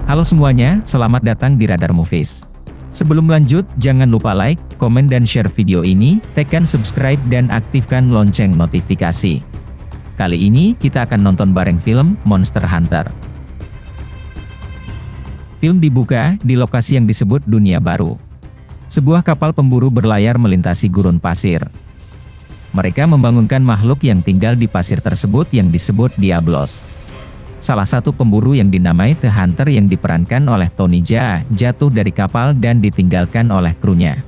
Halo semuanya, selamat datang di Radar Movies. Sebelum lanjut, jangan lupa like, komen dan share video ini, tekan subscribe dan aktifkan lonceng notifikasi. Kali ini, kita akan nonton bareng film Monster Hunter. Film dibuka di lokasi yang disebut Dunia Baru. Sebuah kapal pemburu berlayar melintasi gurun pasir. Mereka membangunkan makhluk yang tinggal di pasir tersebut yang disebut Diablos. Salah satu pemburu yang dinamai The Hunter yang diperankan oleh Tony Jaa jatuh dari kapal dan ditinggalkan oleh krunya.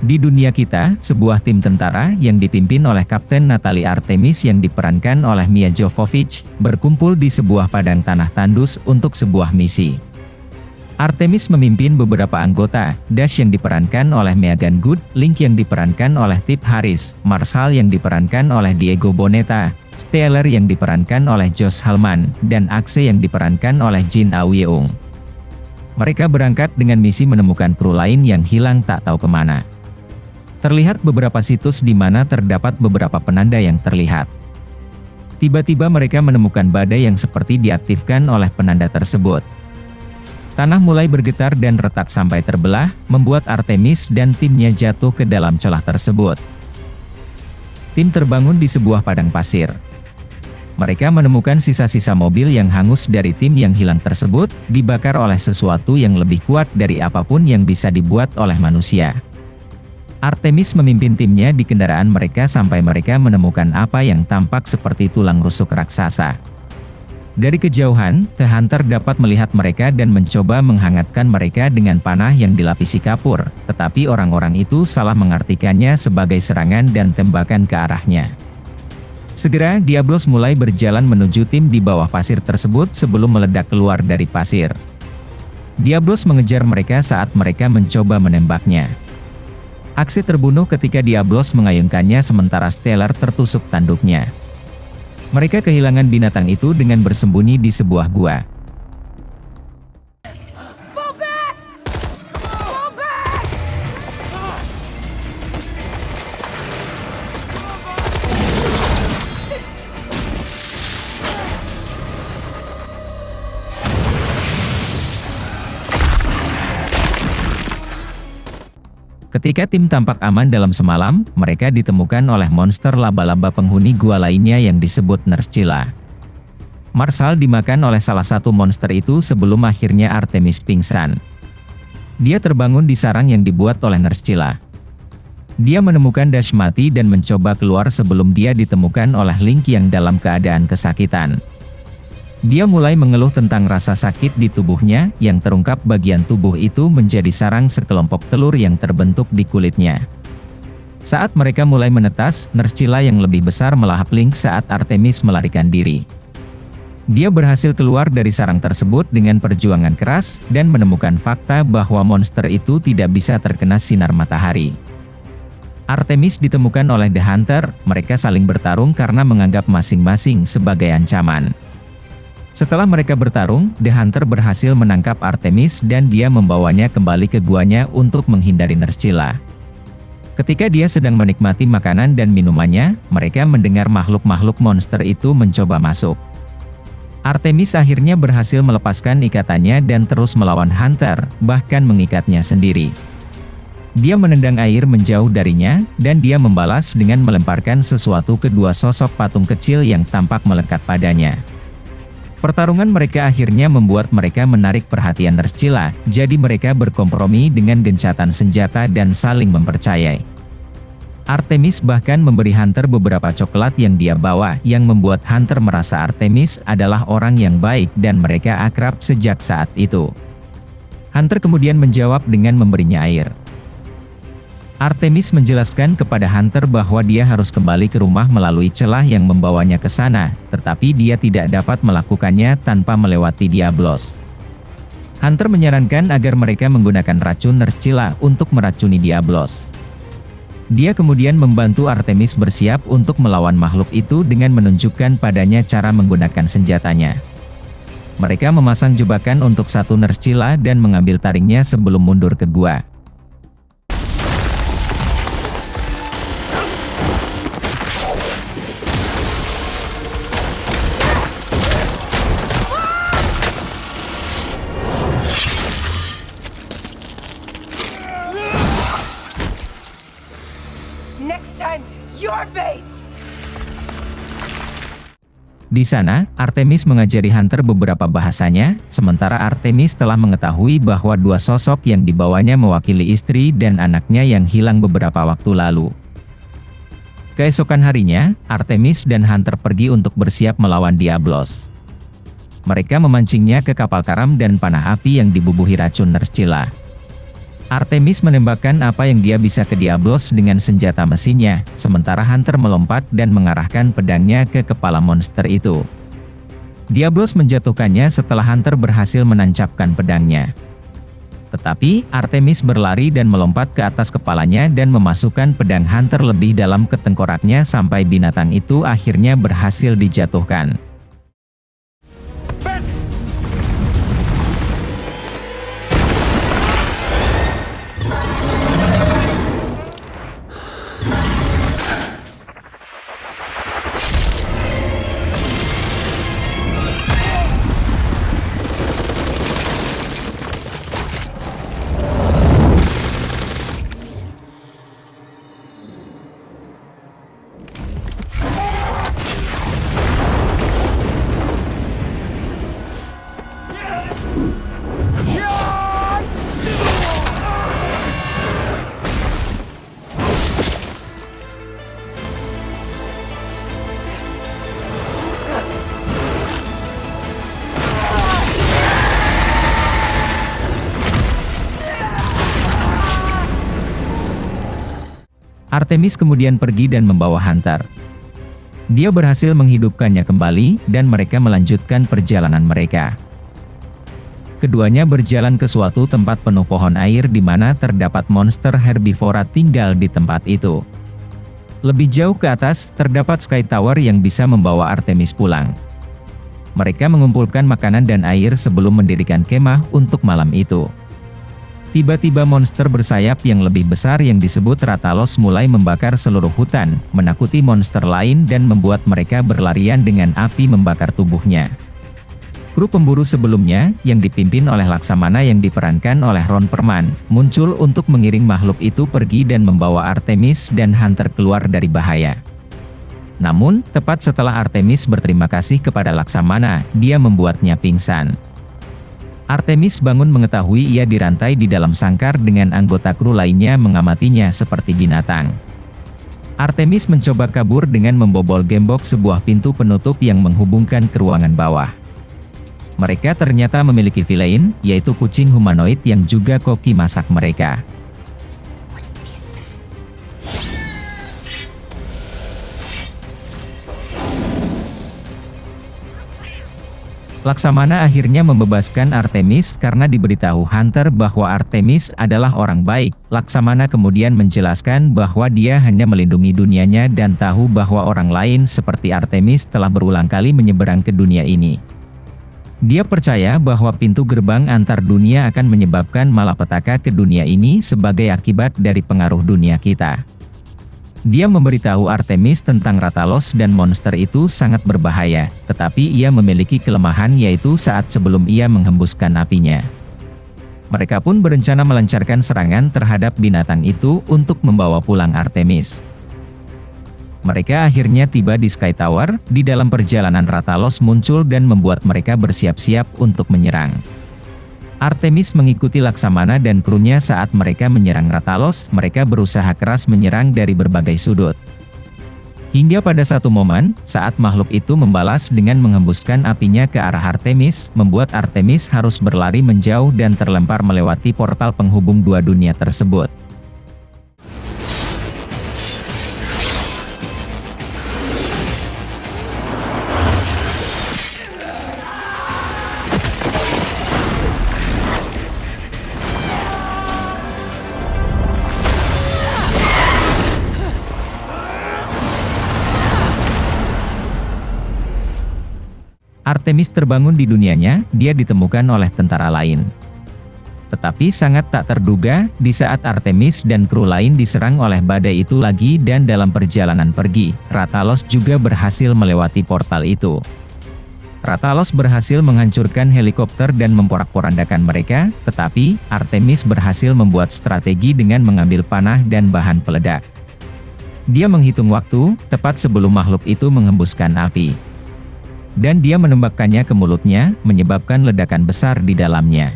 Di dunia kita, sebuah tim tentara yang dipimpin oleh Kapten Natalie Artemis yang diperankan oleh Mia Jovovich, berkumpul di sebuah padang tanah tandus untuk sebuah misi. Artemis memimpin beberapa anggota, Dash yang diperankan oleh Meagan Good, Link yang diperankan oleh Tip Harris, Marshall yang diperankan oleh Diego Boneta, Stellar yang diperankan oleh Josh Halman, dan Axe yang diperankan oleh Jin Aoyeung. Mereka berangkat dengan misi menemukan kru lain yang hilang tak tahu kemana. Terlihat beberapa situs di mana terdapat beberapa penanda yang terlihat. Tiba-tiba mereka menemukan badai yang seperti diaktifkan oleh penanda tersebut. Tanah mulai bergetar dan retak sampai terbelah, membuat Artemis dan timnya jatuh ke dalam celah tersebut. Tim terbangun di sebuah padang pasir. Mereka menemukan sisa-sisa mobil yang hangus dari tim yang hilang tersebut, dibakar oleh sesuatu yang lebih kuat dari apapun yang bisa dibuat oleh manusia. Artemis memimpin timnya di kendaraan mereka sampai mereka menemukan apa yang tampak seperti tulang rusuk raksasa. Dari kejauhan, The Hunter dapat melihat mereka dan mencoba menghangatkan mereka dengan panah yang dilapisi kapur, tetapi orang-orang itu salah mengartikannya sebagai serangan dan tembakan ke arahnya. Segera, Diablos mulai berjalan menuju tim di bawah pasir tersebut sebelum meledak keluar dari pasir. Diablos mengejar mereka saat mereka mencoba menembaknya. Axe terbunuh ketika Diablos mengayunkannya sementara Stellar tertusuk tanduknya. Mereka kehilangan binatang itu dengan bersembunyi di sebuah gua. Ketika tim tampak aman dalam semalam, mereka ditemukan oleh monster laba-laba penghuni gua lainnya yang disebut Nerschila. Marshall dimakan oleh salah satu monster itu sebelum akhirnya Artemis pingsan. Dia terbangun di sarang yang dibuat oleh Nerschila. Dia menemukan Dash mati dan mencoba keluar sebelum dia ditemukan oleh Link yang dalam keadaan kesakitan. Dia mulai mengeluh tentang rasa sakit di tubuhnya, yang terungkap bagian tubuh itu menjadi sarang sekelompok telur yang terbentuk di kulitnya. Saat mereka mulai menetas, Nerschila yang lebih besar melahap Link saat Artemis melarikan diri. Dia berhasil keluar dari sarang tersebut dengan perjuangan keras, dan menemukan fakta bahwa monster itu tidak bisa terkena sinar matahari. Artemis ditemukan oleh The Hunter, mereka saling bertarung karena menganggap masing-masing sebagai ancaman. Setelah mereka bertarung, The Hunter berhasil menangkap Artemis dan dia membawanya kembali ke guanya untuk menghindari Nerschila. Ketika dia sedang menikmati makanan dan minumannya, mereka mendengar makhluk-makhluk monster itu mencoba masuk. Artemis akhirnya berhasil melepaskan ikatannya dan terus melawan Hunter, bahkan mengikatnya sendiri. Dia menendang air menjauh darinya, dan dia membalas dengan melemparkan sesuatu ke dua sosok patung kecil yang tampak melekat padanya. Pertarungan mereka akhirnya membuat mereka menarik perhatian Nerschila, jadi mereka berkompromi dengan gencatan senjata dan saling mempercayai. Artemis bahkan memberi Hunter beberapa coklat yang dia bawa, yang membuat Hunter merasa Artemis adalah orang yang baik dan mereka akrab sejak saat itu. Hunter kemudian menjawab dengan memberinya air. Artemis menjelaskan kepada Hunter bahwa dia harus kembali ke rumah melalui celah yang membawanya ke sana, tetapi dia tidak dapat melakukannya tanpa melewati Diablos. Hunter menyarankan agar mereka menggunakan racun Nerschila untuk meracuni Diablos. Dia kemudian membantu Artemis bersiap untuk melawan makhluk itu dengan menunjukkan padanya cara menggunakan senjatanya. Mereka memasang jebakan untuk satu Nerschila dan mengambil taringnya sebelum mundur ke gua. Di sana, Artemis mengajari Hunter beberapa bahasanya, sementara Artemis telah mengetahui bahwa dua sosok yang dibawanya mewakili istri dan anaknya yang hilang beberapa waktu lalu. Keesokan harinya, Artemis dan Hunter pergi untuk bersiap melawan Diablos. Mereka memancingnya ke kapal karam dan panah api yang dibubuhi racun Ner'zhila. Artemis menembakkan apa yang dia bisa ke Diablos dengan senjata mesinnya, sementara Hunter melompat dan mengarahkan pedangnya ke kepala monster itu. Diablos menjatuhkannya setelah Hunter berhasil menancapkan pedangnya. Tetapi, Artemis berlari dan melompat ke atas kepalanya dan memasukkan pedang Hunter lebih dalam ke tengkoraknya sampai binatang itu akhirnya berhasil dijatuhkan. Artemis kemudian pergi dan membawa Hunter. Dia berhasil menghidupkannya kembali, dan mereka melanjutkan perjalanan mereka. Keduanya berjalan ke suatu tempat penuh pohon air di mana terdapat monster herbivora tinggal di tempat itu. Lebih jauh ke atas, terdapat Sky Tower yang bisa membawa Artemis pulang. Mereka mengumpulkan makanan dan air sebelum mendirikan kemah untuk malam itu. Tiba-tiba monster bersayap yang lebih besar yang disebut Rathalos mulai membakar seluruh hutan, menakuti monster lain dan membuat mereka berlarian dengan api membakar tubuhnya. Kru pemburu sebelumnya, yang dipimpin oleh Laksamana yang diperankan oleh Ron Perlman, muncul untuk mengiring makhluk itu pergi dan membawa Artemis dan Hunter keluar dari bahaya. Namun, tepat setelah Artemis berterima kasih kepada Laksamana, dia membuatnya pingsan. Artemis bangun mengetahui ia dirantai di dalam sangkar dengan anggota kru lainnya mengamatinya seperti binatang. Artemis mencoba kabur dengan membobol gembok sebuah pintu penutup yang menghubungkan ke ruangan bawah. Mereka ternyata memiliki villain, yaitu kucing humanoid yang juga koki masak mereka. Laksamana akhirnya membebaskan Artemis karena diberitahu Hunter bahwa Artemis adalah orang baik. Laksamana kemudian menjelaskan bahwa dia hanya melindungi dunianya dan tahu bahwa orang lain seperti Artemis telah berulang kali menyeberang ke dunia ini. Dia percaya bahwa pintu gerbang antar dunia akan menyebabkan malapetaka ke dunia ini sebagai akibat dari pengaruh dunia kita. Dia memberitahu Artemis tentang Rathalos dan monster itu sangat berbahaya, tetapi ia memiliki kelemahan yaitu saat sebelum ia menghembuskan apinya. Mereka pun berencana melancarkan serangan terhadap binatang itu untuk membawa pulang Artemis. Mereka akhirnya tiba di Sky Tower. Di dalam perjalanan Rathalos muncul dan membuat mereka bersiap-siap untuk menyerang. Artemis mengikuti Laksamana dan krunya saat mereka menyerang Rathalos. Mereka berusaha keras menyerang dari berbagai sudut. Hingga pada satu momen, saat makhluk itu membalas dengan menghembuskan apinya ke arah Artemis, membuat Artemis harus berlari menjauh dan terlempar melewati portal penghubung dua dunia tersebut. Artemis terbangun di dunianya, dia ditemukan oleh tentara lain. Tetapi sangat tak terduga, di saat Artemis dan kru lain diserang oleh badai itu lagi dan dalam perjalanan pergi, Rathalos juga berhasil melewati portal itu. Rathalos berhasil menghancurkan helikopter dan memporak-porandakan mereka, tetapi Artemis berhasil membuat strategi dengan mengambil panah dan bahan peledak. Dia menghitung waktu, tepat sebelum makhluk itu menghembuskan api. Dan dia menembakkannya ke mulutnya, menyebabkan ledakan besar di dalamnya.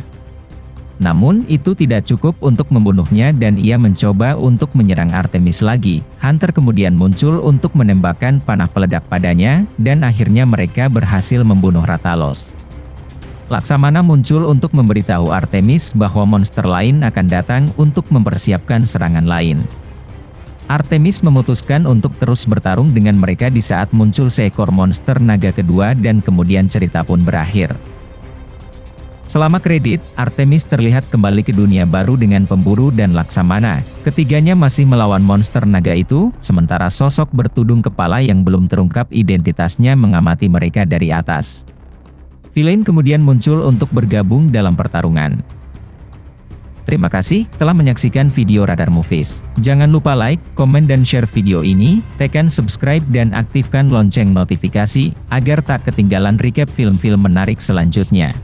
Namun, itu tidak cukup untuk membunuhnya dan ia mencoba untuk menyerang Artemis lagi. Hunter kemudian muncul untuk menembakkan panah peledak padanya, dan akhirnya mereka berhasil membunuh Rathalos. Laksamana muncul untuk memberitahu Artemis bahwa monster lain akan datang untuk mempersiapkan serangan lain. Artemis memutuskan untuk terus bertarung dengan mereka di saat muncul seekor monster naga kedua dan kemudian cerita pun berakhir. Selama kredit, Artemis terlihat kembali ke dunia baru dengan pemburu dan Laksamana. Ketiganya masih melawan monster naga itu, sementara sosok bertudung kepala yang belum terungkap identitasnya mengamati mereka dari atas. Villain kemudian muncul untuk bergabung dalam pertarungan. Terima kasih telah menyaksikan video Radar Movies. Jangan lupa like, komen dan share video ini, tekan subscribe dan aktifkan lonceng notifikasi, agar tak ketinggalan recap film-film menarik selanjutnya.